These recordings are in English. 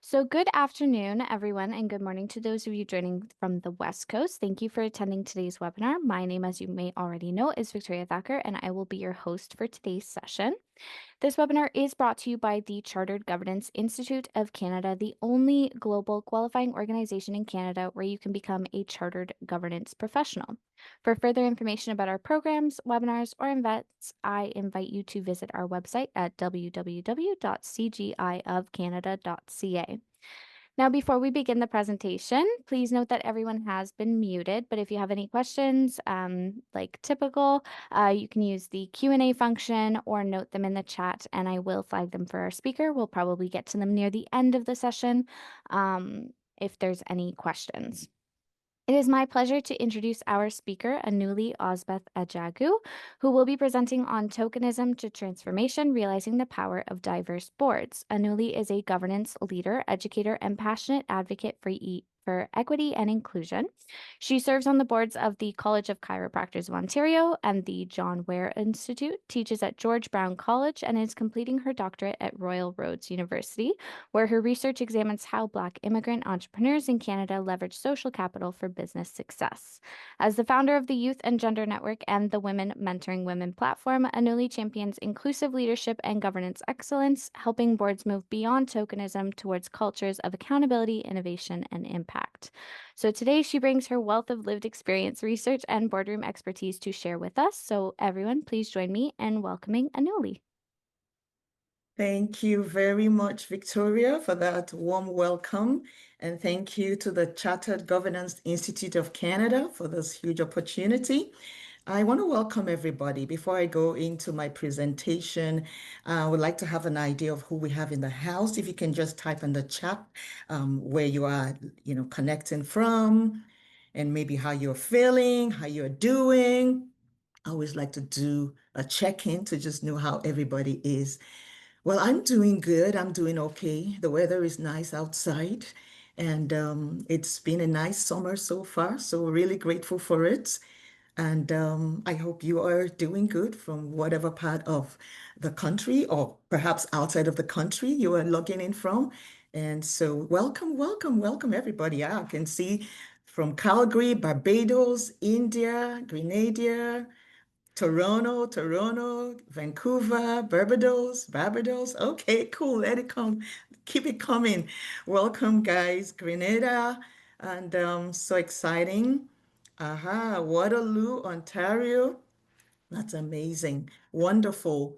So, good afternoon, everyone, and good morning to those of you joining from the West Coast. Thank you for attending today's webinar. My name, as you may already know, is Victoria Thacker, and I will be your host for today's session. This webinar is brought to you by the Chartered Governance Institute of Canada, the only global qualifying organization in Canada where you can become a chartered governance professional. For further information about our programs, webinars, or events, I invite you to visit our website at www.cgiofcanada.ca. Now, before we begin the presentation, please note that everyone has been muted, but if you have any questions, like typical, you can use the Q&A function or note them in the chat, and I will flag them for our speaker. We'll probably get to them near the end of the session if there's any questions. It is my pleasure to introduce our speaker, Anuli Ausbeth-Ajagu, who will be presenting on tokenism to transformation, realizing the power of diverse boards. Anuli is a governance leader, educator, and passionate advocate for equity and inclusion. She serves on the boards of the College of Chiropractors of Ontario and the John Ware Institute, teaches at George Brown College, and is completing her doctorate at Royal Roads University, where her research examines how Black immigrant entrepreneurs in Canada leverage social capital for business success. As the founder of the Youth and Gender Network and the Women Mentoring Women platform, Anuli champions inclusive leadership and governance excellence, helping boards move beyond tokenism towards cultures of accountability, innovation, and impact. So today she brings her wealth of lived experience, research, and boardroom expertise to share with us. So everyone, please join me in welcoming Anuli. Thank you very much, Victoria, for that warm welcome. And thank you to the Chartered Governance Institute of Canada for this huge opportunity. I want to welcome everybody. Before I go into my presentation, I would like to have an idea of who we have in the house. If you can just type in the chat where you are, connecting from, and maybe how you're feeling, how you're doing. I always like to do a check-in to just know how everybody is. Well, I'm doing good. I'm doing okay. The weather is nice outside, and it's been a nice summer so far. So really grateful for it. And I hope you are doing good from whatever part of the country or perhaps outside of the country you are logging in from. And so welcome, welcome, welcome, everybody. I can see from Calgary, Barbados, India, Grenada, Toronto, Vancouver, Barbados. Okay, cool. Let it come. Keep it coming. Welcome, guys. Grenada. And so exciting. Aha, Waterloo, Ontario. That's amazing. Wonderful.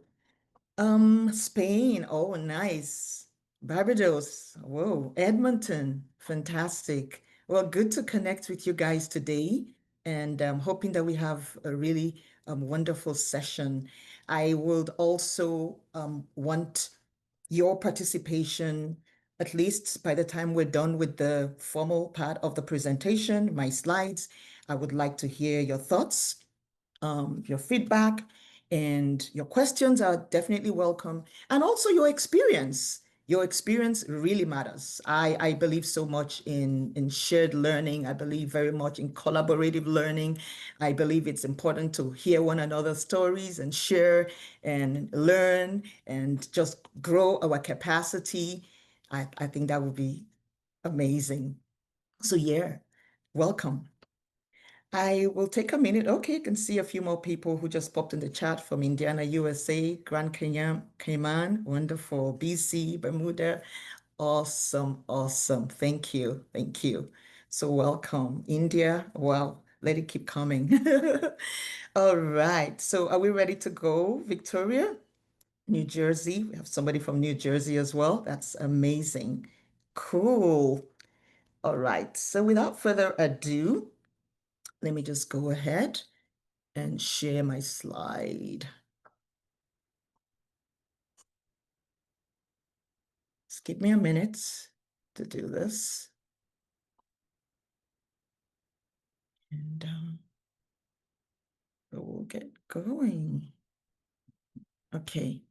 Spain. Oh, nice. Barbados. Whoa. Edmonton. Fantastic. Well, good to connect with you guys today, and I'm hoping that we have a really wonderful session. I would also want your participation, at least by the time we're done with the formal part of the presentation, my slides. I would like to hear your thoughts, your feedback, and your questions are definitely welcome. And also your experience. Your experience really matters. I believe so much in shared learning. I believe very much in collaborative learning. I believe it's important to hear one another's stories and share and learn and just grow our capacity. I think that would be amazing. So yeah, welcome. I will take a minute. Okay, I can see a few more people who just popped in the chat from Indiana, USA, Grand Cayman, wonderful, BC, Bermuda. Awesome, awesome. Thank you, thank you. So welcome, India. Wow, let it keep coming. All right, so are we ready to go, Victoria? New Jersey. We have somebody from New Jersey as well. That's amazing. Cool. All right, so without further ado, let me just go ahead and share my slide. Just give me a minute to do this. And we'll get going. Okay.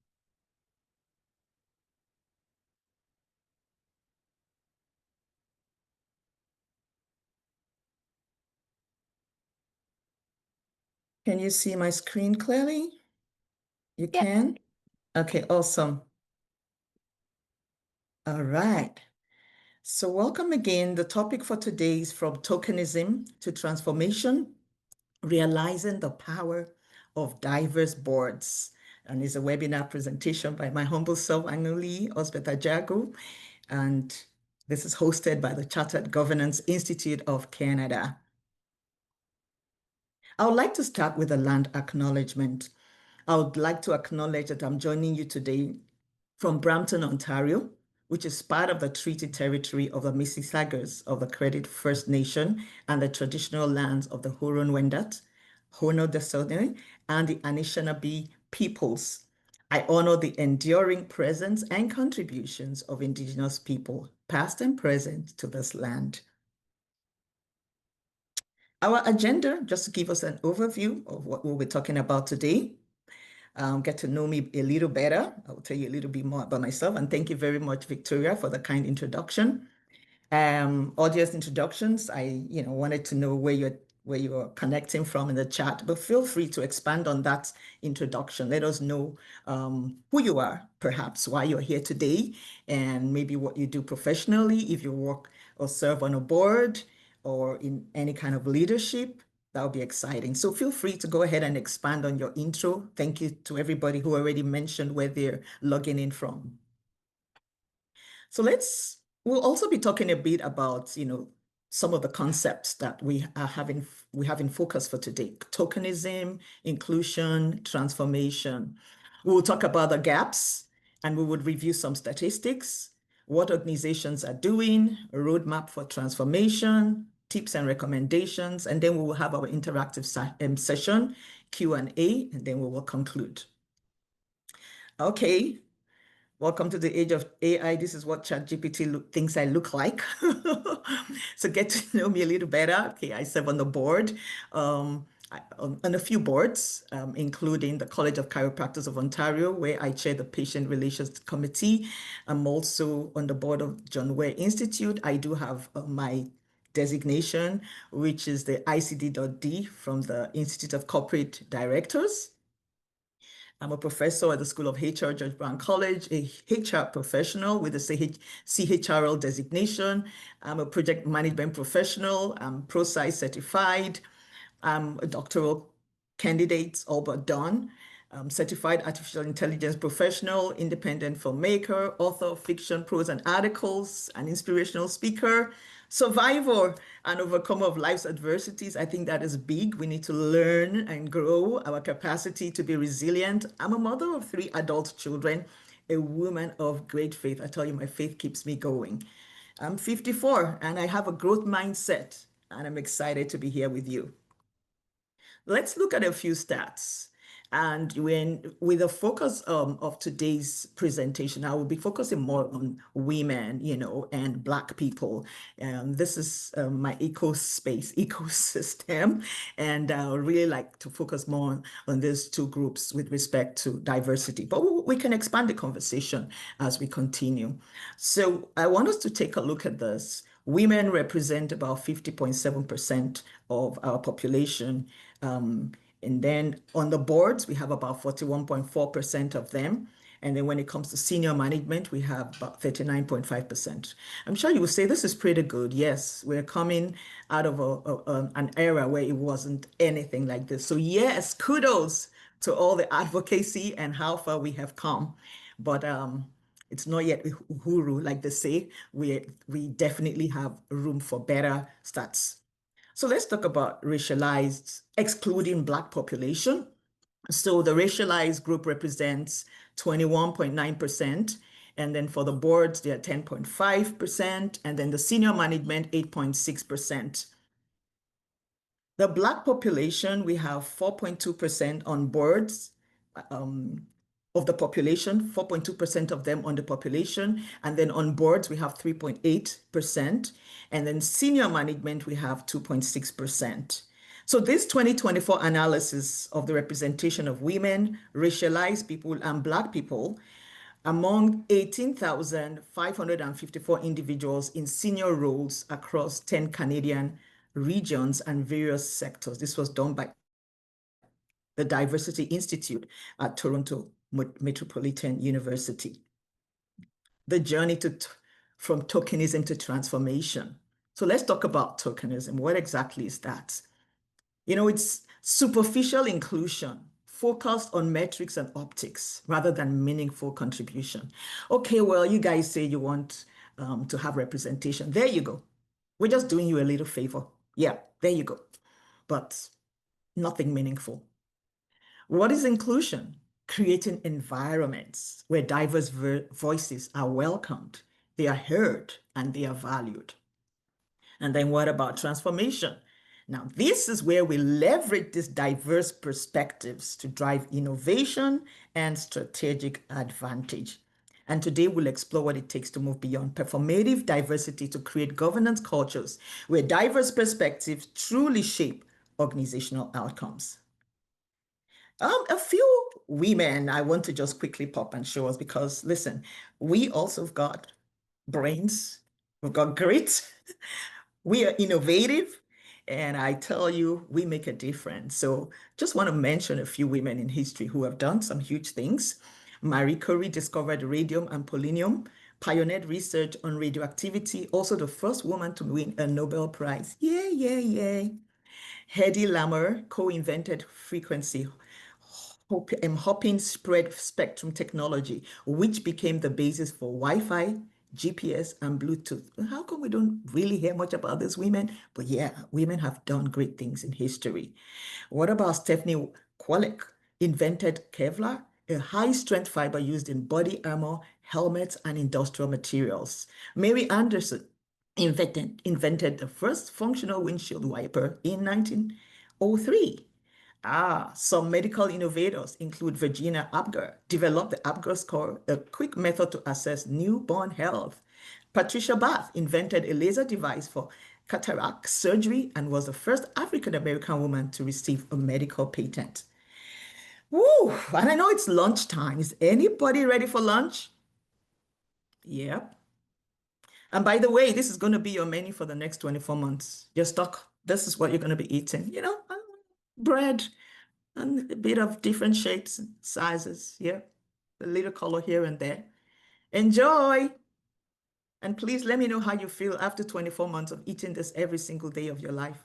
Can you see my screen clearly? You Yep. can? Okay, awesome. All right. So welcome again. The topic for today is from tokenism to transformation, realizing the power of diverse boards. And it's a webinar presentation by my humble self, Anuli Ausbeth-Ajagu. And this is hosted by the Chartered Governance Institute of Canada. I would like to start with a land acknowledgement. I would like to acknowledge that I'm joining you today from Brampton, Ontario, which is part of the treaty territory of the Mississaugas of the Credit First Nation and the traditional lands of the Huron-Wendat, Haudenosaunee, and the Anishinaabe peoples. I honor the enduring presence and contributions of Indigenous people, past and present, to this land. Our agenda, just to give us an overview of what we'll be talking about today. Get to know me a little better. I'll tell you a little bit more about myself. And thank you very much, Victoria, for the kind introduction. Audience introductions. I, wanted to know where you're connecting from in the chat, but feel free to expand on that introduction. Let us know who you are, perhaps why you're here today, and maybe what you do professionally, if you work or serve on a board or in any kind of leadership. That would be exciting. So feel free to go ahead and expand on your intro. Thank you to everybody who already mentioned where they're logging in from. So we'll also be talking a bit about, some of the concepts that we have in focus for today: tokenism, inclusion, transformation. We will talk about the gaps, and we would review some statistics, what organizations are doing, a roadmap for transformation, tips and recommendations, and then we will have our interactive session, Q&A, and then we will conclude. Okay. Welcome to the age of AI. This is what ChatGPT thinks I look like. So get to know me a little better. Okay, I serve on the board, on a few boards, including the College of Chiropractors of Ontario, where I chair the Patient Relations Committee. I'm also on the board of John Ware Institute. I do have my designation, which is the ICD.D from the Institute of Corporate Directors. I'm a professor at the School of HR, George Brown College, a HR professional with a CHRL designation. I'm a project management professional. I'm ProSci certified. I'm a doctoral candidate, all but done. Certified artificial intelligence professional, independent filmmaker, author of fiction, prose, and articles, an inspirational speaker, survivor, and overcomer of life's adversities. I think that is big. We need to learn and grow our capacity to be resilient. I'm a mother of 3 adult children, a woman of great faith. I tell you, my faith keeps me going. I'm 54 and I have a growth mindset, and I'm excited to be here with you. Let's look at a few stats. And with the focus of today's presentation, I will be focusing more on women, and Black people. This is my ecosystem, and I would really like to focus more on these two groups with respect to diversity. But we can expand the conversation as we continue. So I want us to take a look at this. Women represent about 50.7% of our population. And then on the boards, we have about 41.4% of them. And then when it comes to senior management, we have about 39.5%. I'm sure you will say this is pretty good. Yes, we're coming out of an era where it wasn't anything like this. So yes, kudos to all the advocacy and how far we have come. But it's not yet uhuru, like they say. We definitely have room for better stats. So let's talk about racialized, excluding Black population. So the racialized group represents 21.9%. And then for the boards, they're 10.5%. And then the senior management, 8.6%. The Black population, we have 4.2% on boards of the population, 4.2% of them on the population. And then on boards, we have 3.8%. And then senior management, we have 2.6%. So this 2024 analysis of the representation of women, racialized people, and Black people among 18,554 individuals in senior roles across 10 Canadian regions and various sectors. This was done by the Diversity Institute at Toronto Metropolitan University. The journey to from tokenism to transformation. So let's talk about tokenism. What exactly is that? It's superficial inclusion, focused on metrics and optics rather than meaningful contribution. Okay, well, you guys say you want to have representation. There you go. We're just doing you a little favor. Yeah, there you go. But nothing meaningful. What is inclusion? Creating environments where diverse voices are welcomed, they are heard, and they are valued. And then what about transformation? Now, this is where we leverage these diverse perspectives to drive innovation and strategic advantage. And today we'll explore what it takes to move beyond performative diversity to create governance cultures where diverse perspectives truly shape organizational outcomes. A few women I want to just quickly pop and show us because listen, we also have got brains, we've got grit, we are innovative, and I tell you, we make a difference. So just want to mention a few women in history who have done some huge things. Marie Curie discovered radium and polonium, pioneered research on radioactivity, also the first woman to win a Nobel Prize. Yay, yay, yay. Hedy Lamarr co-invented frequency hopping spread spectrum technology, which became the basis for Wi-Fi, GPS, and Bluetooth. How come we don't really hear much about these women? But yeah, women have done great things in history. What about Stephanie Kwolek, invented Kevlar, a high-strength fiber used in body armor, helmets, and industrial materials. Mary Anderson invented the first functional windshield wiper in 1903. Some medical innovators include Virginia Apgar, developed the Apgar score, a quick method to assess newborn health. Patricia Bath invented a laser device for cataract surgery and was the first African-American woman to receive a medical patent. Woo! And I know it's lunchtime. Is anybody ready for lunch? Yep. And by the way, this is going to be your menu for the next 24 months. You're stuck. This is what you're going to be eating. Bread, and a bit of different shapes and sizes. Yeah, a little color here and there. Enjoy. And please let me know how you feel after 24 months of eating this every single day of your life.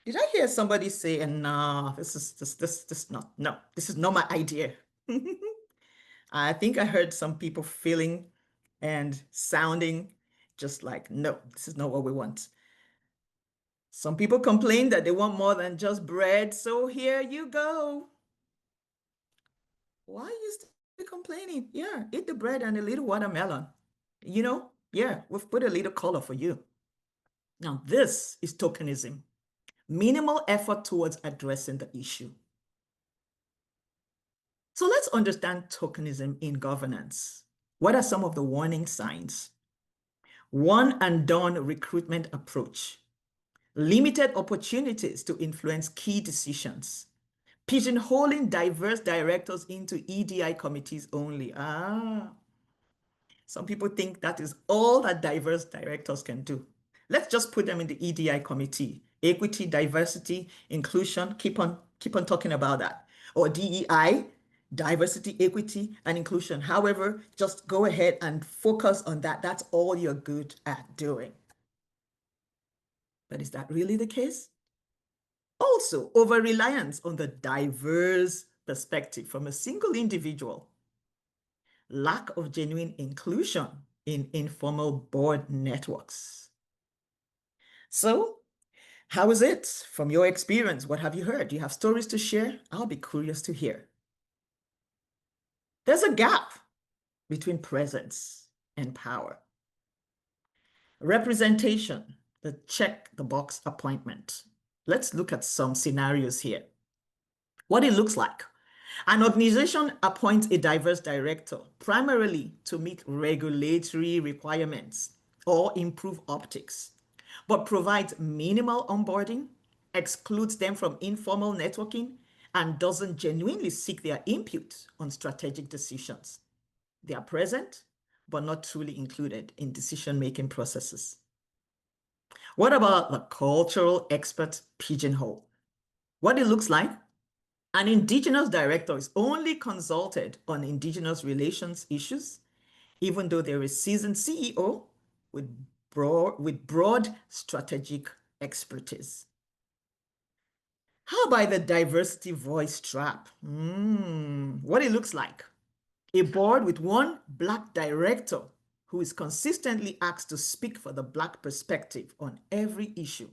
Did I hear somebody say, no, this is not my idea. I think I heard some people feeling and sounding just like, no, this is not what we want. Some people complain that they want more than just bread. So here you go. Why are you still complaining? Yeah, eat the bread and a little watermelon. Yeah, we've put a little color for you. Now, this is tokenism. Minimal effort towards addressing the issue. So let's understand tokenism in governance. What are some of the warning signs? One and done recruitment approach. Limited opportunities to influence key decisions. Pigeonholing diverse directors into EDI committees only. Some people think that is all that diverse directors can do. Let's just put them in the EDI committee. Equity, diversity, inclusion, keep on talking about that. Or DEI, diversity, equity, and inclusion. However, just go ahead and focus on that. That's all you're good at doing. But is that really the case? Also, over-reliance on the diverse perspective from a single individual. Lack of genuine inclusion in informal board networks. So, how is it from your experience? What have you heard? Do you have stories to share? I'll be curious to hear. There's a gap between presence and power. Representation, the check the box appointment. Let's look at some scenarios here. What it looks like. An organization appoints a diverse director primarily to meet regulatory requirements or improve optics, but provides minimal onboarding, excludes them from informal networking, and doesn't genuinely seek their input on strategic decisions. They are present, but not truly included in decision-making processes. What about the cultural expert pigeonhole? What it looks like: an Indigenous director is only consulted on Indigenous relations issues, even though they're a seasoned CEO with broad strategic expertise. How about the diversity voice trap? What it looks like. A board with one Black director who is consistently asked to speak for the Black perspective on every issue,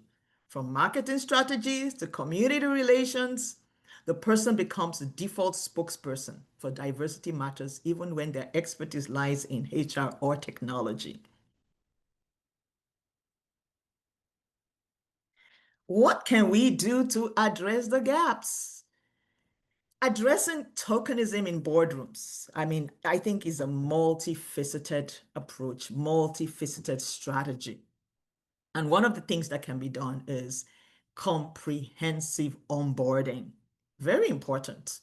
from marketing strategies to community relations. The person becomes the default spokesperson for diversity matters, even when their expertise lies in HR or technology. What can we do to address the gaps? Addressing tokenism in boardrooms, I think is a multifaceted approach, multifaceted strategy. And one of the things that can be done is comprehensive onboarding. Very important.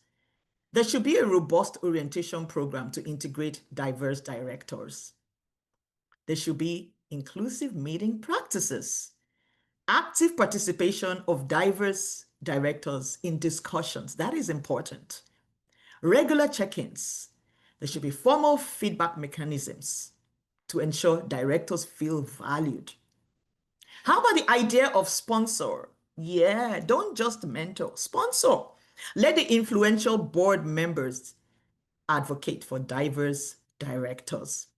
There should be a robust orientation program to integrate diverse directors. There should be inclusive meeting practices, active participation of diverse directors in discussions. That is important. Regular check-ins. There should be formal feedback mechanisms to ensure directors feel valued. How about the idea of sponsor? Yeah, don't just mentor, sponsor. Let the influential board members advocate for diverse directors.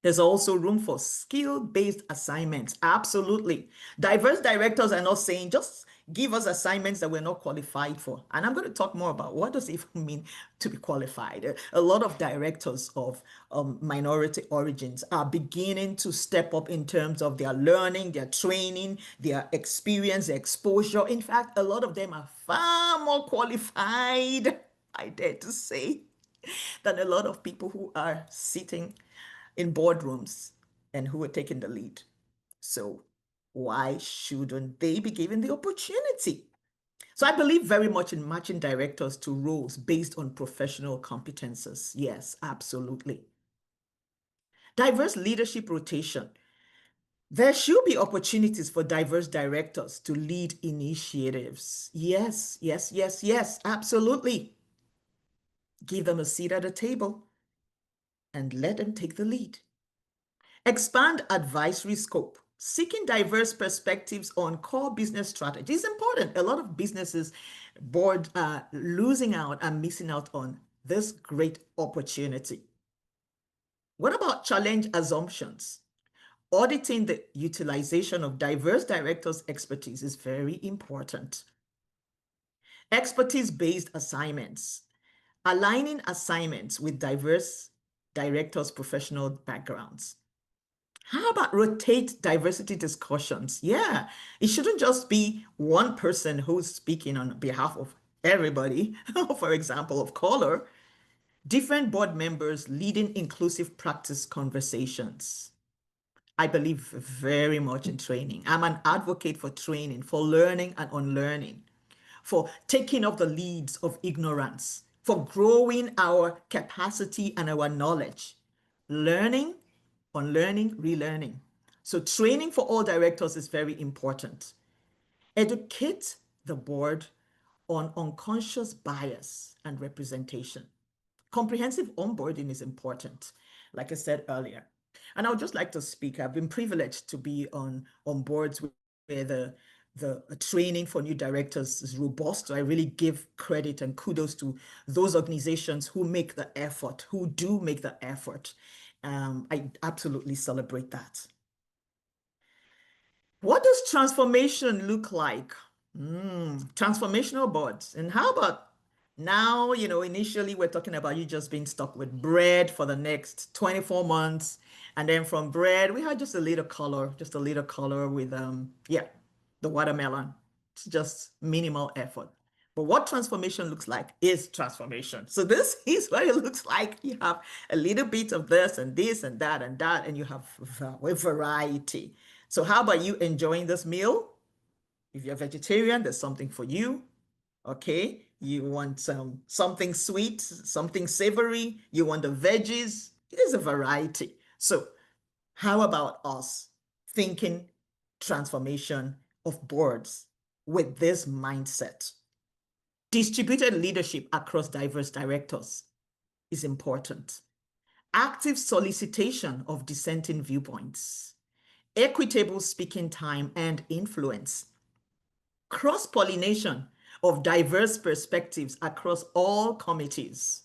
There's also room for skill-based assignments. Absolutely. Diverse directors are not saying just give us assignments that we're not qualified for. And I'm going to talk more about what does it even mean to be qualified. A lot of directors of minority origins are beginning to step up in terms of their learning, their training, their experience, their exposure. In fact, a lot of them are far more qualified, I dare to say, than a lot of people who are sitting in boardrooms and who are taking the lead. So why shouldn't they be given the opportunity? So I believe very much in matching directors to roles based on professional competences. Yes, absolutely. Diverse leadership rotation. There should be opportunities for diverse directors to lead initiatives. Yes, yes, yes, yes, absolutely. Give them a seat at the table and let them take the lead. Expand advisory scope. Seeking diverse perspectives on core business strategy is important. A lot of businesses board losing out and missing out on this great opportunity. What about challenge assumptions? Auditing the utilization of diverse directors' expertise is very important. Expertise-based assignments. Aligning assignments with diverse directors' professional backgrounds. How about rotate diversity discussions? Yeah, it shouldn't just be one person who's speaking on behalf of everybody, for example, of color. Different board members leading inclusive practice conversations. I believe very much in training. I'm an advocate for training, for learning and unlearning, for taking up the leads of ignorance, for growing our capacity and our knowledge, learning, unlearning, relearning. So training for all directors is very important. Educate the board on unconscious bias and representation. Comprehensive onboarding is important, like I said earlier. And I would just like to speak. I've been privileged to be on boards where the training for new directors is robust. So I really give credit and kudos to those organizations who make the effort, who do make the effort. I absolutely celebrate that. What does transformation look like? Transformational boards. And how about now, initially we're talking about you just being stuck with bread for the next 24 months. And then from bread, we had just a little color with, the watermelon. It's just minimal effort. But what transformation looks like is transformation. So this is what it looks like. You have a little bit of this and that, and you have a variety. So how about you enjoying this meal? If you're vegetarian, there's something for you. Okay, you want something sweet, something savory, you want the veggies. There's a variety. So how about us thinking transformation of boards with this mindset? Distributed leadership across diverse directors is important. active solicitation of dissenting viewpoints, equitable speaking time and influence, cross-pollination of diverse perspectives across all committees.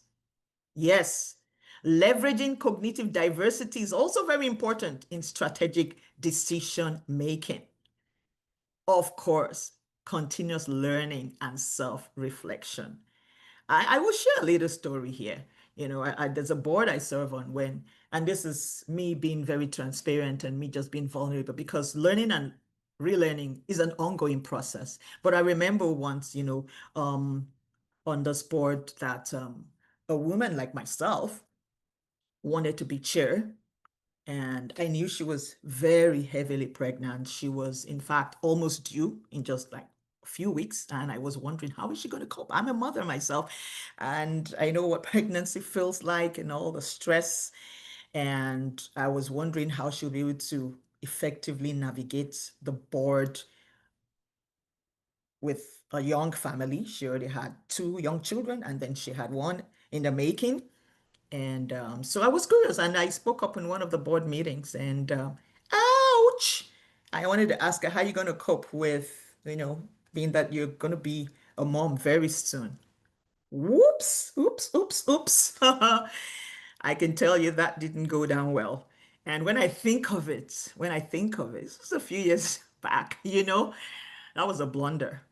Yes, leveraging cognitive diversity is also very important in strategic decision making. Of course, continuous learning and self-reflection. I will share a little story here. There's a board I serve on and this is me being very transparent and me just being vulnerable because learning and relearning is an ongoing process. But I remember once, on this board that a woman like myself wanted to be chair. And I knew she was very heavily pregnant. She was, in fact, almost due in just like a few weeks. And I was wondering, how is she going to cope? I'm a mother myself, and I know what pregnancy feels like and all the stress. And I was wondering how she'll be able to effectively navigate the board with a young family. She already had two young children, and then she had one in the making. And so I was curious, and I spoke up in one of the board meetings, and ouch! I wanted to ask her, how are you going to cope with, being that you're going to be a mom very soon? Whoops, oops, oops, oops. I can tell you that didn't go down well. And when I think of it, this was a few years back, that was a blunder.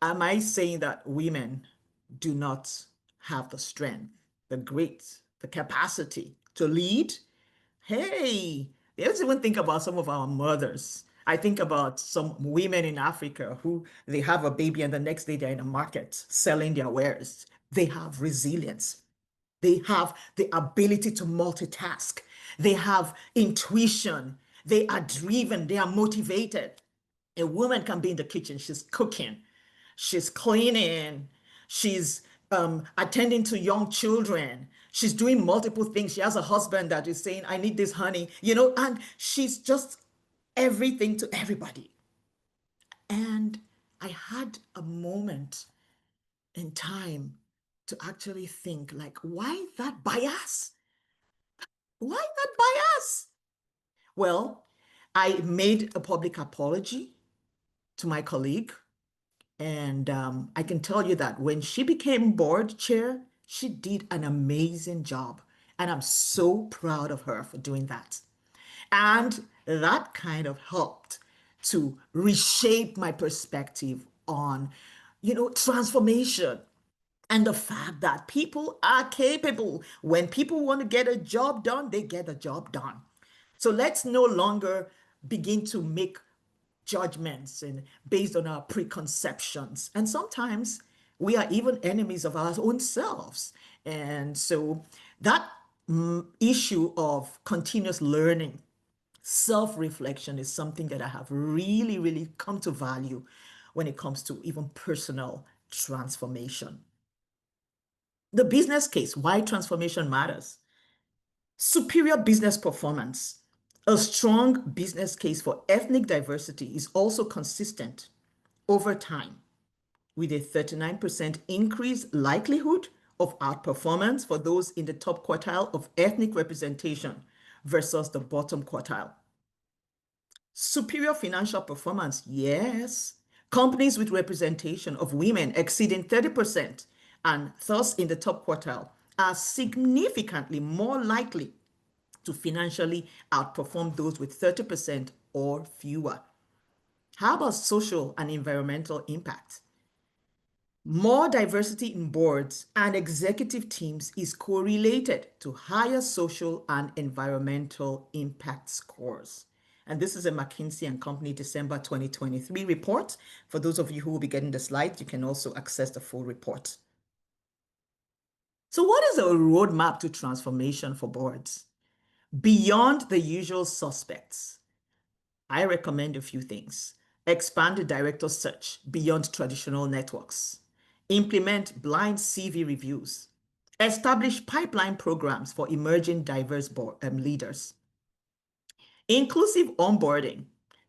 Am I saying that women do not have the strength, the grit, the capacity to lead? Hey, let's even think about some of our mothers. I think about some women in Africa who they have a baby and the next day they're in a market selling their wares. They have resilience. They have the ability to multitask. They have intuition. They are driven. They are motivated. A woman can be in the kitchen, she's cooking, she's cleaning, she's attending to young children, she's doing multiple things. She has a husband that is saying, I need this honey, and she's just everything to everybody. And I had a moment in time to actually think, like, why that bias? Why that bias? Well, I made a public apology to my colleague. And I can tell you that when she became board chair, she did an amazing job. And I'm so proud of her for doing that. And that kind of helped to reshape my perspective on, transformation and the fact that people are capable. When people want to get a job done, they get a job done. So let's no longer begin to make judgments and based on our preconceptions. And sometimes we are even enemies of our own selves. And so that issue of continuous learning, self-reflection is something that I have really, really come to value when it comes to even personal transformation. The business case, why transformation matters. Superior business performance. A strong business case for ethnic diversity is also consistent over time with a 39% increase likelihood of outperformance for those in the top quartile of ethnic representation versus the bottom quartile. Superior financial performance, yes. Companies with representation of women exceeding 30% and thus in the top quartile are significantly more likely to financially outperform those with 30% or fewer. How about social and environmental impact? More diversity in boards and executive teams is correlated to higher social and environmental impact scores. And this is a McKinsey & Company December 2023 report. For those of you who will be getting the slides, you can also access the full report. So what is a roadmap to transformation for boards? Beyond the usual suspects, I recommend a few things. Expand the director search beyond traditional networks. Implement blind CV reviews. Establish pipeline programs for emerging diverse leaders. Inclusive onboarding.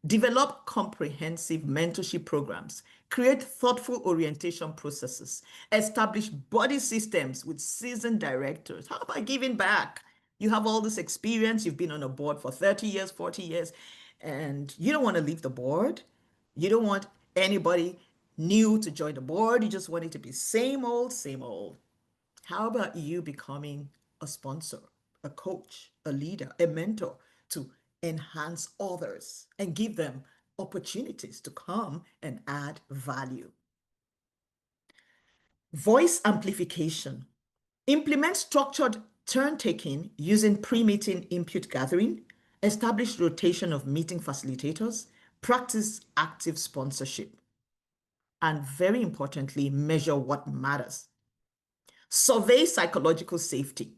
Develop comprehensive mentorship programs. Create thoughtful orientation processes. Establish body systems with seasoned directors. How about giving back? You have all this experience. You've been on a board for 30 years, 40 years, and you don't want to leave the board. You don't want anybody new to join the board. You just want it to be same old, same old. How about you becoming a sponsor, a coach, a leader, a mentor to enhance others and give them opportunities to come and add value? Voice amplification. Implement structured turn taking using pre-meeting input gathering, establish rotation of meeting facilitators, practice active sponsorship, and very importantly, measure what matters. Survey psychological safety.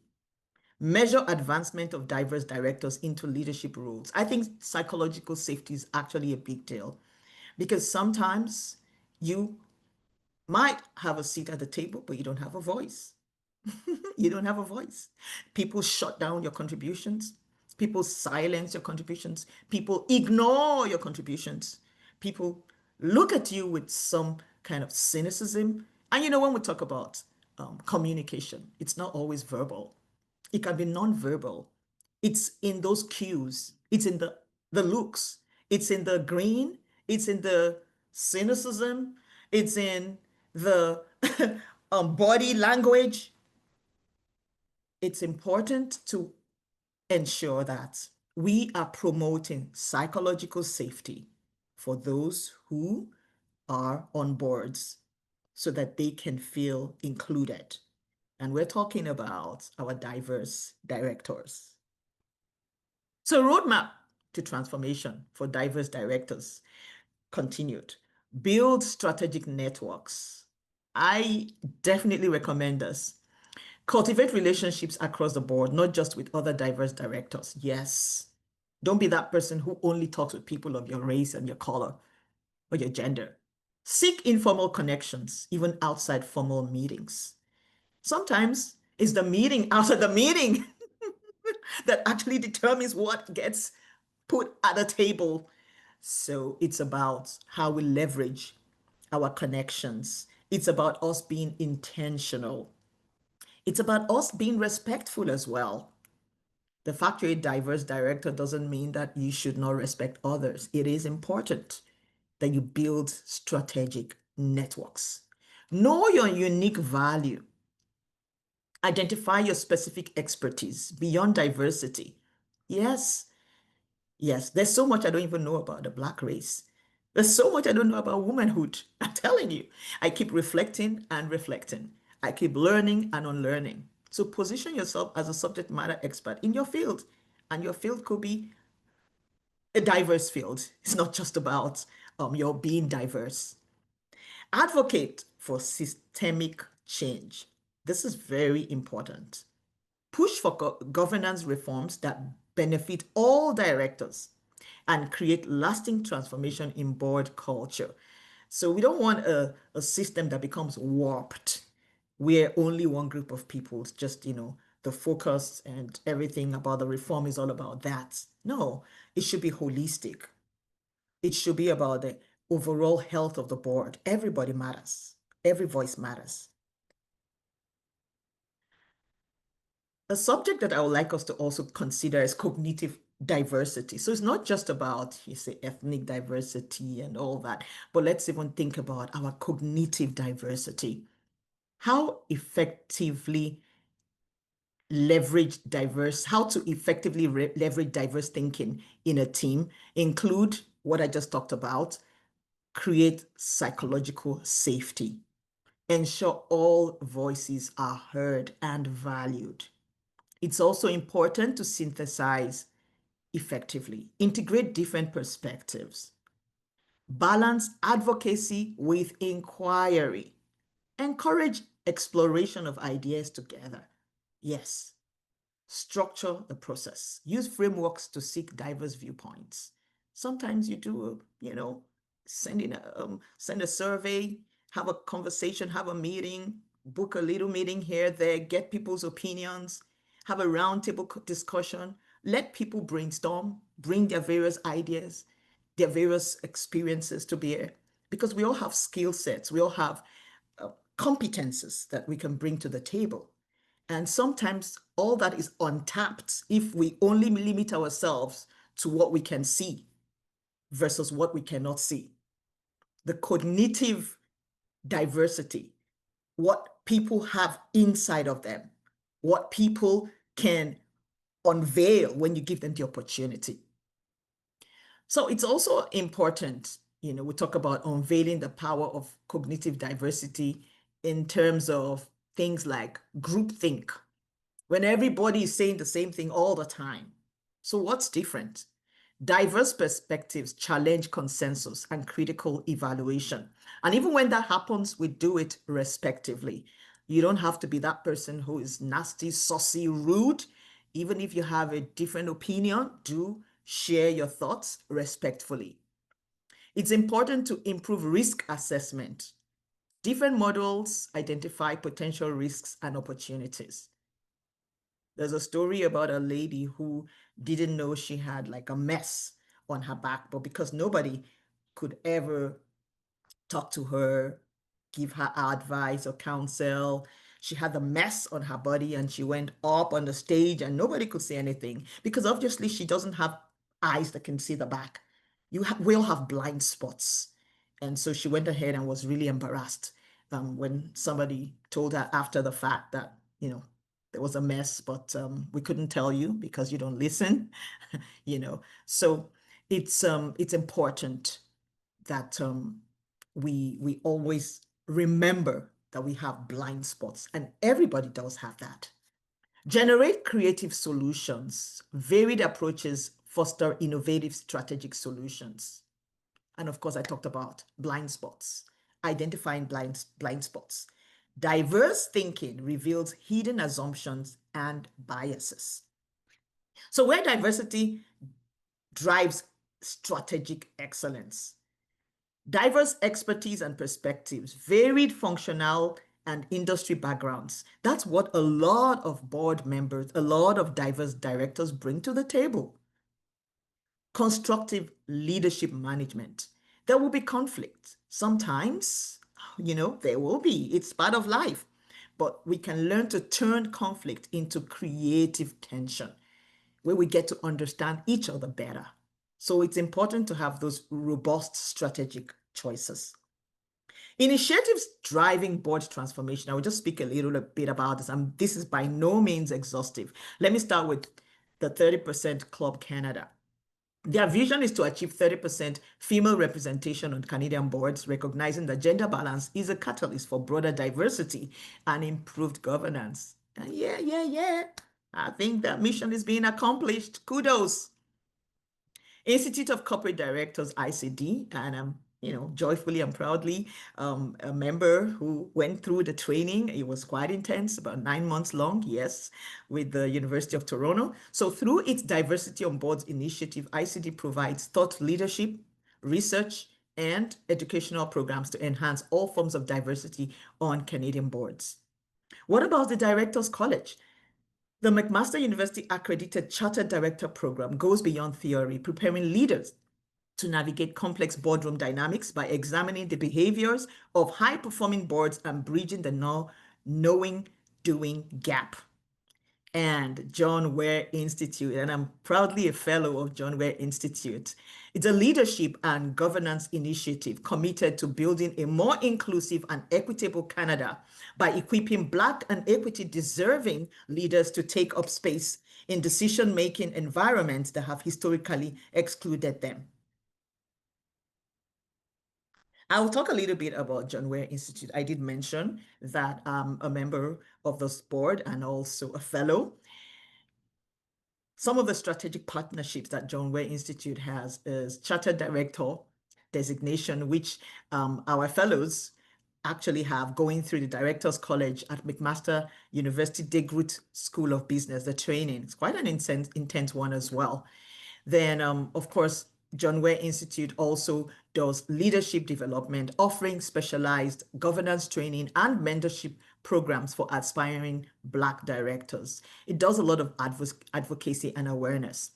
Measure advancement of diverse directors into leadership roles. I think psychological safety is actually a big deal because sometimes you might have a seat at the table, but you don't have a voice. You don't have a voice. People shut down your contributions. People silence your contributions. People ignore your contributions. People look at you with some kind of cynicism. And when we talk about communication, it's not always verbal. It can be non-verbal. It's in those cues. It's in the looks. It's in the green. It's in the cynicism. It's in the body language. It's important to ensure that we are promoting psychological safety for those who are on boards so that they can feel included. And we're talking about our diverse directors. So, roadmap to transformation for diverse directors continued. Build strategic networks. I definitely recommend this. Cultivate relationships across the board, not just with other diverse directors. Yes. Don't be that person who only talks with people of your race and your color or your gender. Seek informal connections, even outside formal meetings. Sometimes it's the meeting outside the meeting that actually determines what gets put at the table. So it's about how we leverage our connections. It's about us being intentional. It's about us being respectful as well. The fact you're a diverse director doesn't mean that you should not respect others. It is important that you build strategic networks. Know your unique value. Identify your specific expertise beyond diversity. Yes, yes, there's so much I don't even know about the Black race. There's so much I don't know about womanhood. I'm telling you, I keep reflecting and reflecting. I keep learning and unlearning. So position yourself as a subject matter expert in your field. And your field could be a diverse field. It's not just about your being diverse. Advocate for systemic change. This is very important. Push for governance reforms that benefit all directors and create lasting transformation in board culture. So we don't want a system that becomes warped, where only one group of people just, the focus and everything about the reform is all about that. No, it should be holistic. It should be about the overall health of the board. Everybody matters. Every voice matters. A subject that I would like us to also consider is cognitive diversity. So it's not just about, you say, ethnic diversity and all that, but let's even think about our cognitive diversity. How to effectively leverage diverse thinking in a team, include what I just talked about, create psychological safety, ensure all voices are heard and valued. It's also important to synthesize effectively, integrate different perspectives, balance advocacy with inquiry, encourage exploration of ideas together. Yes, structure the process, use frameworks to seek diverse viewpoints. Sometimes you do, send a survey, have a conversation, have a meeting, book a little meeting here, there, get people's opinions, have a roundtable discussion, let people brainstorm, bring their various ideas, their various experiences to bear, because we all have skill sets, we all have competences that we can bring to the table. And sometimes All that is untapped if we only limit ourselves to what we can see versus what we cannot see. The cognitive diversity, what people have inside of them, what people can unveil when you give them the opportunity. So it's also important, we talk about unveiling the power of cognitive diversity in terms of things like groupthink, when everybody is saying the same thing all the time. So what's different? Diverse perspectives challenge consensus and critical evaluation. And even when that happens, we do it respectively. You don't have to be that person who is nasty, saucy, rude. Even if you have a different opinion, do share your thoughts respectfully. It's important to improve risk assessment. Different models identify potential risks and opportunities. There's a story about a lady who didn't know she had like a mess on her back, but because nobody could ever talk to her, give her advice or counsel, she had the mess on her body and she went up on the stage and nobody could say anything because obviously she doesn't have eyes that can see the back. You will have blind spots. And so she went ahead and was really embarrassed when somebody told her after the fact that, there was a mess, but we couldn't tell you because you don't listen, So it's important that we always remember that we have blind spots, and everybody does have that. Generate creative solutions. Varied approaches foster innovative strategic solutions. And of course, I talked about blind spots, identifying blind spots. Diverse thinking reveals hidden assumptions and biases. So where diversity drives strategic excellence, diverse expertise and perspectives, varied functional and industry backgrounds. That's what a lot of board members, a lot of diverse directors bring to the table. Constructive leadership management. There will be conflict. Sometimes, there will be. It's part of life. But we can learn to turn conflict into creative tension, where we get to understand each other better. So it's important to have those robust strategic choices. Initiatives driving board transformation. I will just speak a little bit about this, and this is by no means exhaustive. Let me start with the 30% Club Canada. Their vision is to achieve 30% female representation on Canadian boards, recognizing that gender balance is a catalyst for broader diversity and improved governance. And yeah. I think that mission is being accomplished. Kudos. Institute of Corporate Directors, ICD, and I'm, joyfully and proudly a member who went through the training. It was quite intense, about 9 months long, yes, with the University of Toronto. So through its Diversity on Boards initiative, ICD provides thought leadership, research, and educational programs to enhance all forms of diversity on Canadian boards. What about the Directors College? The McMaster University Accredited Chartered Director Program goes beyond theory, preparing leaders to navigate complex boardroom dynamics by examining the behaviors of high-performing boards and bridging the knowing-doing gap. And John Ware Institute, and I'm proudly a fellow of John Ware Institute. It's a leadership and governance initiative committed to building a more inclusive and equitable Canada by equipping Black and equity-deserving leaders to take up space in decision-making environments that have historically excluded them. I'll talk a little bit about John Ware Institute. I did mention that I'm a member of this board and also a fellow. Some of the strategic partnerships that John Ware Institute has is Chartered Director designation, which our fellows actually have going through the Directors College at McMaster University DeGroote School of Business, the training. It's quite an intense one as well. Then, of course, John Ware Institute also does leadership development, offering specialized governance training and mentorship programs for aspiring Black directors. It does a lot of advocacy and awareness.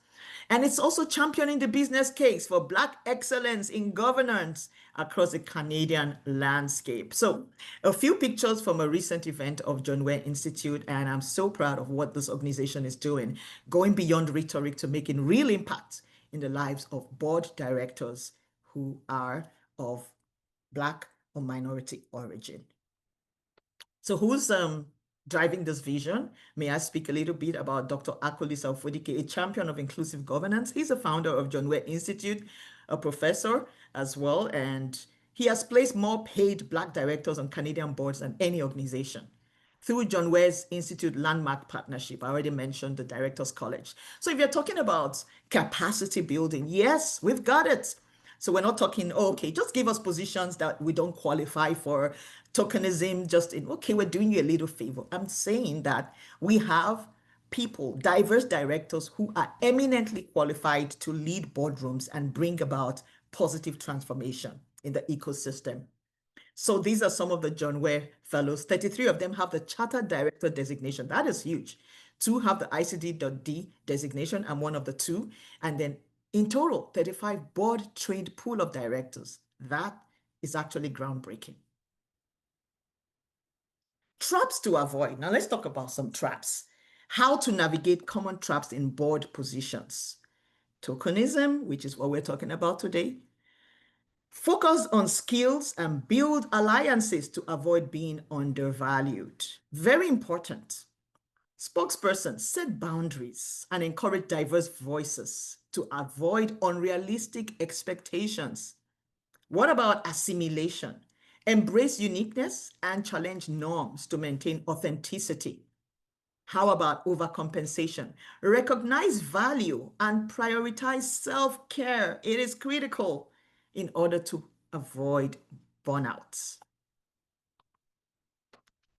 And it's also championing the business case for Black excellence in governance across the Canadian landscape. So a few pictures from a recent event of John Ware Institute, and I'm so proud of what this organization is doing, going beyond rhetoric to making real impact in the lives of board directors who are of Black or minority origin. So who's driving this vision? May I speak a little bit about Dr. Anuli Ausbeth-Ajagu, a champion of inclusive governance. He's a founder of John Ware Institute, a professor as well, and he has placed more paid Black directors on Canadian boards than any organization. Through John Ware's Institute Landmark Partnership, I already mentioned the Directors College. So if you're talking about capacity building, yes, we've got it. So we're not talking, oh, okay, just give us positions that we don't qualify for. Tokenism, just in, okay, we're doing you a little favor. I'm saying that we have people, diverse directors who are eminently qualified to lead boardrooms and bring about positive transformation in the ecosystem. So these are some of the John Ware Fellows. 33 of them have the Chartered Director designation. That is huge. 2 have the ICD.D designation. I'm one of the 2. And then in total, 35 board-trained pool of directors. That is actually groundbreaking. Traps to avoid. Now let's talk about some traps. How to navigate common traps in board positions. Tokenism, which is what we're talking about today. Focus on skills and build alliances to avoid being undervalued. Very important. Spokespersons set boundaries and encourage diverse voices to avoid unrealistic expectations. What about assimilation? Embrace uniqueness and challenge norms to maintain authenticity. How about overcompensation? Recognize value and prioritize self-care. It is critical in order to avoid burnouts.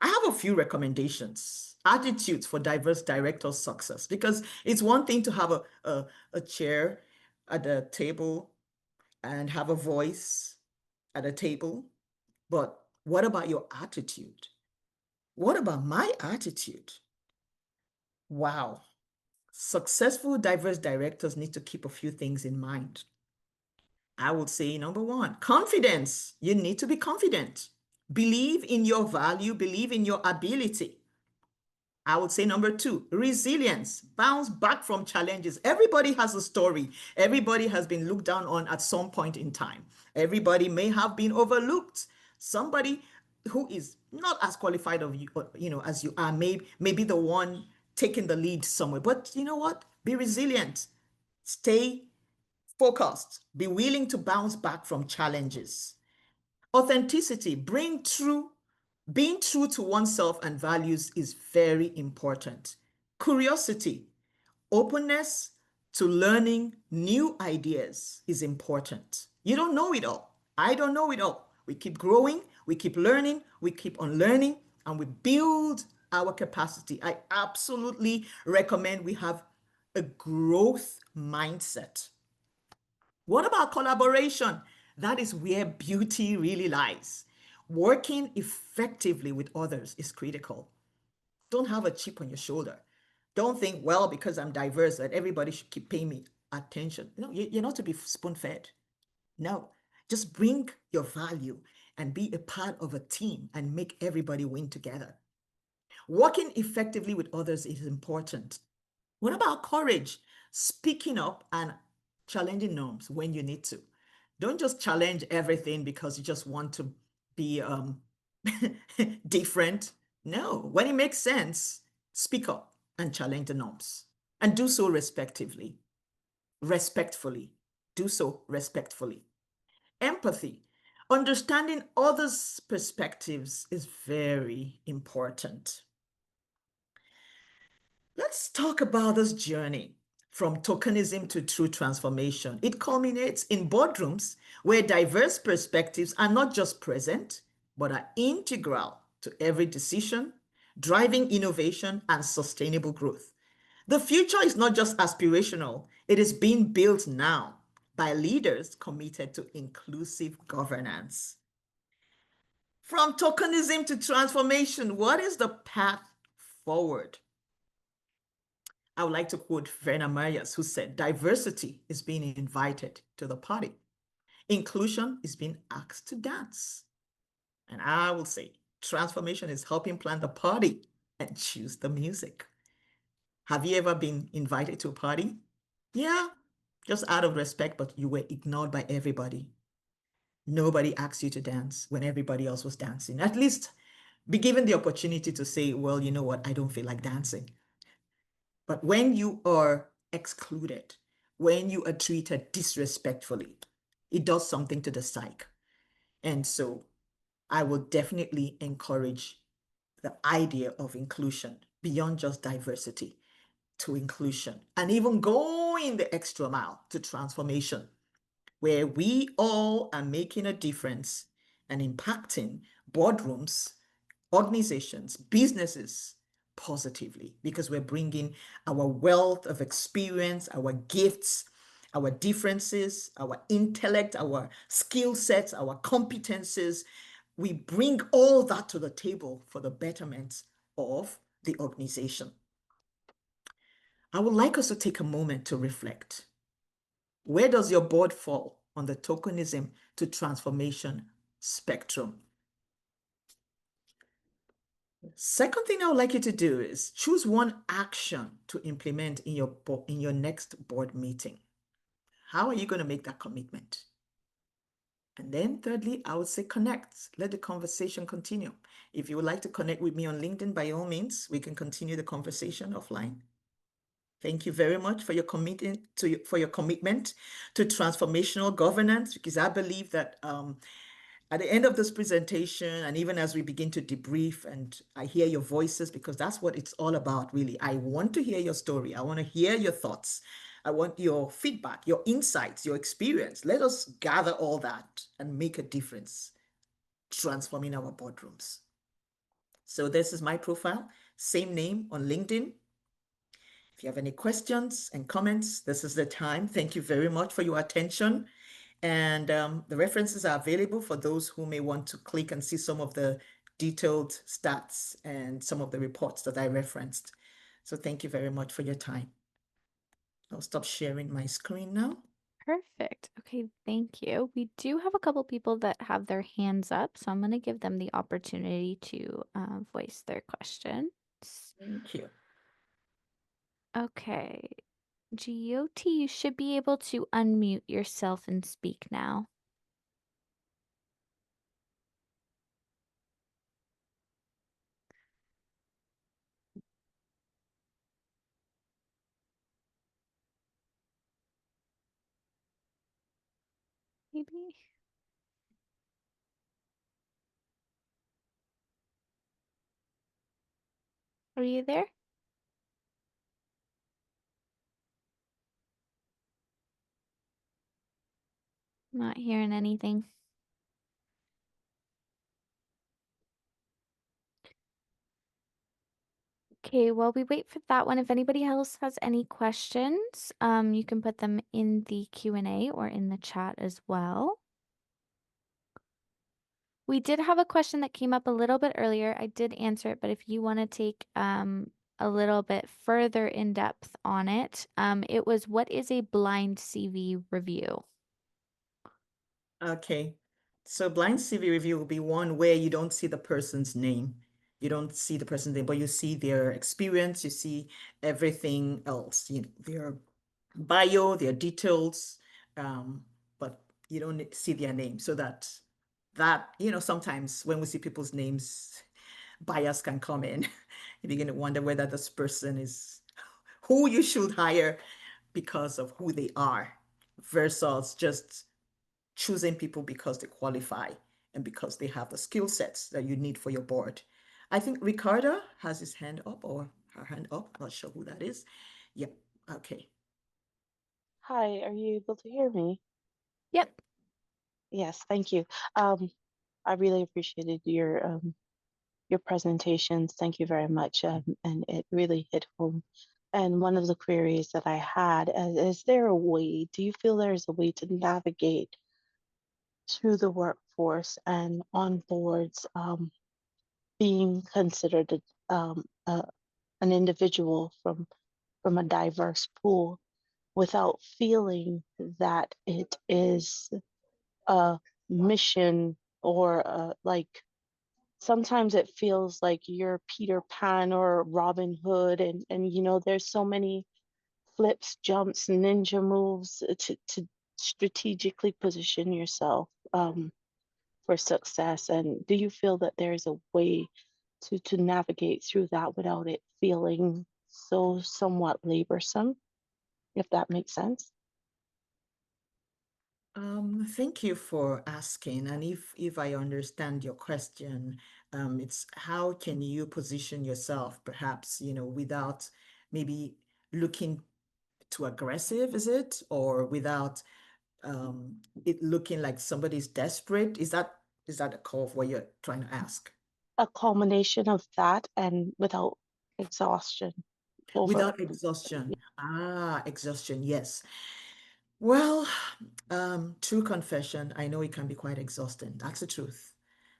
I have a few recommendations, attitudes for diverse director success, because it's one thing to have a chair at the table and have a voice at a table, but what about your attitude? What about my attitude? Wow. Successful diverse directors need to keep a few things in mind. I would say number 1, confidence. You need to be confident. Believe in your value, believe in your ability. I would say number 2, resilience. Bounce back from challenges. Everybody has a story. Everybody has been looked down on at some point in time. Everybody may have been overlooked. Somebody who is not as qualified of you, as you are, may be the one taking the lead somewhere. But you know what? Be resilient. Stay focused. Be willing to bounce back from challenges. Authenticity. Being true to oneself and values is very important. Curiosity. Openness to learning new ideas is important. You don't know it all. I don't know it all. We keep growing, we keep learning, we keep on learning, and we build our capacity. I absolutely recommend we have a growth mindset. What about collaboration? That is where beauty really lies. Working effectively with others is critical. Don't have a chip on your shoulder. Don't think, well, because I'm diverse, that everybody should keep paying me attention. No, you're not to be spoon-fed. No, just bring your value and be a part of a team and make everybody win together. Working effectively with others is important. What about courage? Speaking up and challenging norms when you need to. Don't just challenge everything because you just want to be different. No, when it makes sense, speak up and challenge the norms, and do so respectively, respectfully. Do so respectfully. Empathy. Understanding others' perspectives is very important. Let's talk about this journey from tokenism to true transformation. It culminates in boardrooms where diverse perspectives are not just present, but are integral to every decision, driving innovation and sustainable growth. The future is not just aspirational, it is being built now by leaders committed to inclusive governance. From tokenism to transformation, what is the path forward? I would like to quote Verna Myers, who said, diversity is being invited to the party. Inclusion is being asked to dance. And I will say, transformation is helping plan the party and choose the music. Have you ever been invited to a party? Yeah, just out of respect, but you were ignored by everybody. Nobody asked you to dance when everybody else was dancing. At least be given the opportunity to say, well, you know what, I don't feel like dancing. But when you are excluded, when you are treated disrespectfully, it does something to the psyche. And so I will definitely encourage the idea of inclusion beyond just diversity to inclusion, and even going the extra mile to transformation, where we all are making a difference and impacting boardrooms, organizations, businesses positively, because we're bringing our wealth of experience, our gifts, our differences, our intellect, our skill sets, our competences. We bring all that to the table for the betterment of the organization. I would like us to take a moment to reflect. Where does your board fall on the tokenism to transformation spectrum? Second thing I would like you to do is choose one action to implement in your next board meeting. How are you going to make that commitment? And then thirdly, I would say connect. Let the conversation continue. If you would like to connect with me on LinkedIn, by all means, we can continue the conversation offline. Thank you very much for your commitment to transformational governance, because I believe that at the end of this presentation, and even as we begin to debrief and I hear your voices, because that's what it's all about, really. I want to hear your story. I want to hear your thoughts. I want your feedback, your insights, your experience. Let us gather all that and make a difference, transforming our boardrooms. So this is my profile, same name on LinkedIn. If you have any questions and comments, this is the time. Thank you very much for your attention. And the references are available for those who may want to click and see some of the detailed stats and some of the reports that I referenced. So thank you very much for your time. I'll stop sharing my screen now. Perfect. Okay, thank you. We do have a couple people that have their hands up, so I'm going to give them the opportunity to voice their questions. Thank you. Okay. GOT, you should be able to unmute yourself and speak now. Maybe. Are you there? Not hearing anything. Okay, while we wait for that one, if anybody else has any questions, you can put them in the Q&A or in the chat as well. We did have a question that came up a little bit earlier. I did answer it, but if you want to take a little bit further in depth on it, it was, what is a blind CV review? Okay. So blind CV review will be one where you don't see the person's name. You don't see the person's name, but you see their experience, you see everything else, their bio, their details, but you don't see their name. So that, sometimes when we see people's names, bias can come in. You begin to wonder whether this person is who you should hire because of who they are versus just choosing people because they qualify and because they have the skill sets that you need for your board. I think Ricardo has his hand up or her hand up. I'm not sure who that is. Yep. Okay. Hi, are you able to hear me? Yep. Yes, thank you. I really appreciated your presentations. Thank you very much, and it really hit home. And one of the queries that I had is there a way, do you feel there's a way to navigate to the workforce and on boards being considered um, uh, an individual from from a diverse pool without feeling that it is a mission or like sometimes it feels like you're Peter Pan or Robin Hood, and you know there's so many flips, jumps, ninja moves to strategically position yourself for success. And do you feel that there's a way to navigate through that without it feeling so somewhat laborsome, if that makes sense? Thank you for asking. And if I understand your question, it's how can you position yourself, perhaps, without maybe looking too aggressive, is it? Or without it looking like somebody's desperate? Is that a call of what you're trying to ask? A culmination of that and without exhaustion over. Without exhaustion. Exhaustion, yes. Well, true confession, I know it can be quite exhausting. That's the truth.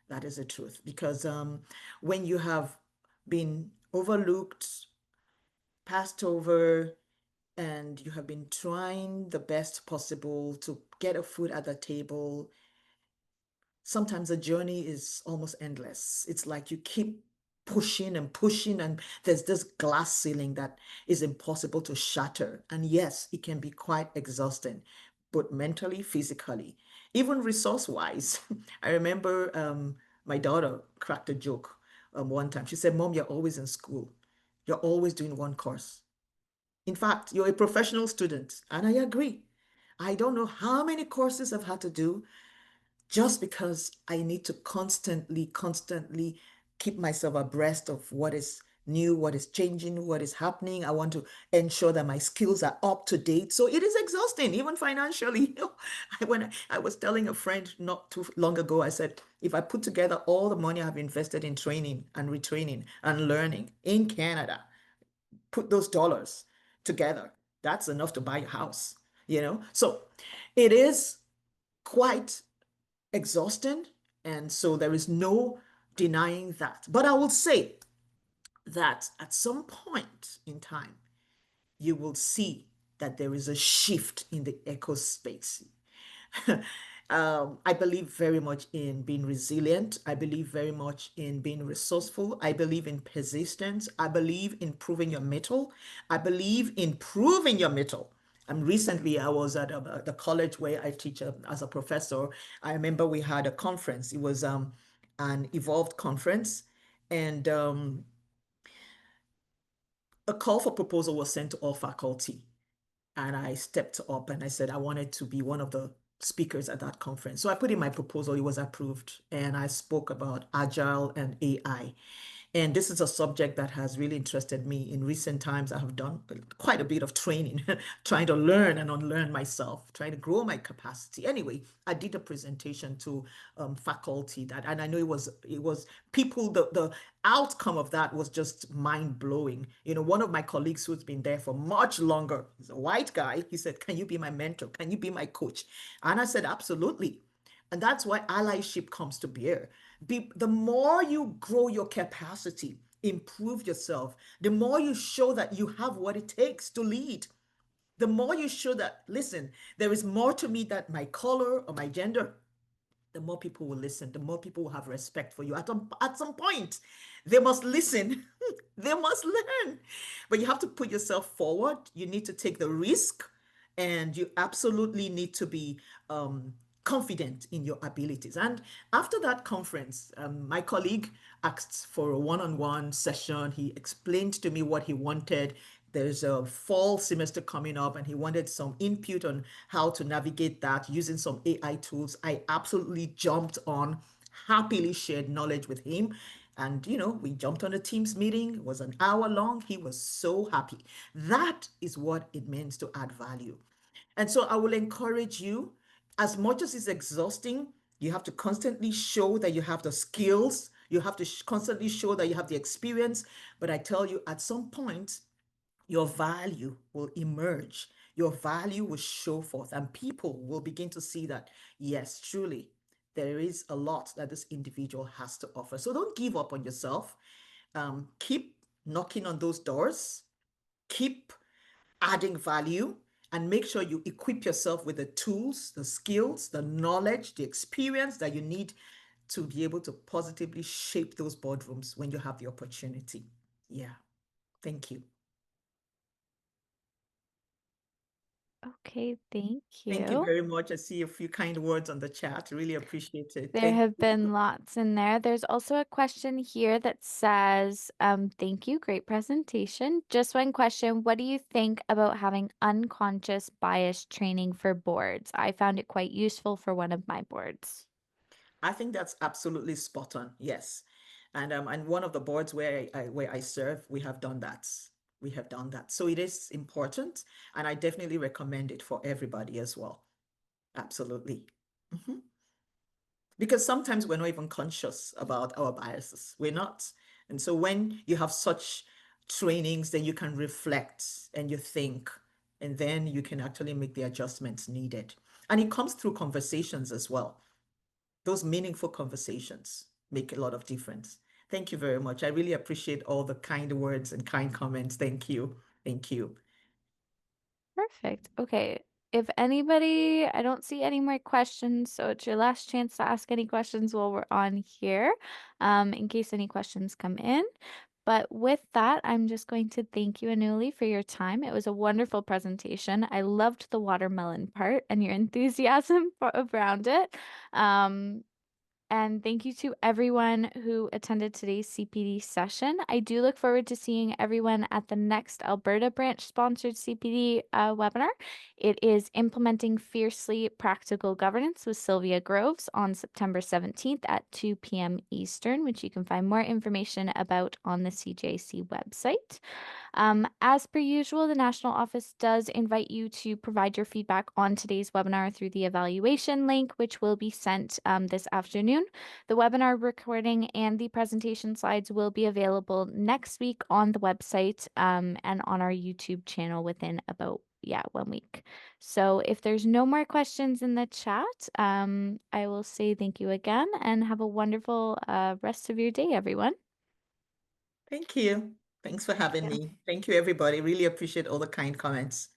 That is the truth. Because when you have been overlooked, passed over, and you have been trying the best possible to get a food at the table, sometimes the journey is almost endless. It's like you keep pushing and pushing, and there's this glass ceiling that is impossible to shatter. And yes, it can be quite exhausting, both mentally, physically, even resource-wise. I remember my daughter cracked a joke one time. She said, "Mom, you're always in school. You're always doing one course. In fact, you're a professional student." And I agree. I don't know how many courses I've had to do just because I need to constantly keep myself abreast of what is new, what is changing, what is happening. I want to ensure that my skills are up to date. So it is exhausting, even financially. When I was telling a friend not too long ago, I said, if I put together all the money I've invested in training and retraining and learning in Canada, put those dollars together, that's enough to buy a house. So it is quite exhausting. And so there is no denying that. But I will say that at some point in time, you will see that there is a shift in the eco space. I believe very much in being resilient. I believe very much in being resourceful. I believe in persistence. I believe in proving your mettle. I believe in proving your mettle. Recently, I was at the college where I teach as a professor. I remember we had a conference. It was an evolved conference, and a call for proposal was sent to all faculty. And I stepped up and I said I wanted to be one of the speakers at that conference. So I put in my proposal, it was approved, and I spoke about agile and AI. And this is a subject that has really interested me in recent times. I have done quite a bit of training, trying to learn and unlearn myself, trying to grow my capacity. Anyway, I did a presentation to faculty and I know it was people. The outcome of that was just mind blowing. One of my colleagues who's been there for much longer, he's a white guy. He said, "Can you be my mentor? Can you be my coach?" And I said, "Absolutely." And that's why allyship comes to bear. The more you grow your capacity, improve yourself, the more you show that you have what it takes to lead, the more you show that, listen, there is more to me than my color or my gender, the more people will listen, the more people will have respect for you. At some point, they must listen, they must learn. But you have to put yourself forward. You need to take the risk, and you absolutely need to be confident in your abilities. And after that conference, my colleague asked for a one-on-one session. He explained to me what he wanted. There's a fall semester coming up, and he wanted some input on how to navigate that using some AI tools. I absolutely jumped on, happily shared knowledge with him. And, we jumped on a Teams meeting. It was an hour long. He was so happy. That is what it means to add value. And so I will encourage you, as much as it's exhausting, you have to constantly show that you have the skills. You have to constantly show that you have the experience. But I tell you, at some point, your value will emerge. Your value will show forth, and people will begin to see that, yes, truly, there is a lot that this individual has to offer. So don't give up on yourself. Keep knocking on those doors. Keep adding value, and make sure you equip yourself with the tools, the skills, the knowledge, the experience that you need to be able to positively shape those boardrooms when you have the opportunity. Yeah. Thank you. Okay, thank Thank you you. very much. I see a few kind words on the chat. Really appreciate it. There Thank have you. been lots in there. There's also a question here that says, thank you, great presentation. Just one question. What do you think about having unconscious bias training for boards? I found it quite useful for one of my boards. I think that's absolutely spot on. Yes. And one of the boards where I serve, we have done that. We have done that. So it is important, and I definitely recommend it for everybody as well. Absolutely. Mhm. Because sometimes we're not even conscious about our biases. We're not. And so when you have such trainings, then you can reflect and you think, and then you can actually make the adjustments needed. And it comes through conversations as well. Those meaningful conversations make a lot of difference. Thank you very much. I really appreciate all the kind words and kind comments. Thank you. Thank you. Perfect. Okay. If anybody, I don't see any more questions, so it's your last chance to ask any questions while we're on here, in case any questions come in. But with that, I'm just going to thank you, Anuli, for your time. It was a wonderful presentation. I loved the watermelon part and your enthusiasm around it. And thank you to everyone who attended today's CPD session. I do look forward to seeing everyone at the next Alberta branch sponsored CPD webinar. It is Implementing Fiercely Practical Governance with Sylvia Groves on September 17th at 2 p.m. Eastern, which you can find more information about on the CGIC website. As per usual, the National Office does invite you to provide your feedback on today's webinar through the evaluation link, which will be sent this afternoon. The webinar recording and the presentation slides will be available next week on the website and on our YouTube channel within about 1 week. So if there's no more questions in the chat, I will say thank you again and have a wonderful rest of your day, everyone. Thank you. Thanks for having Yeah. me. Thank you, everybody. Really appreciate all the kind comments.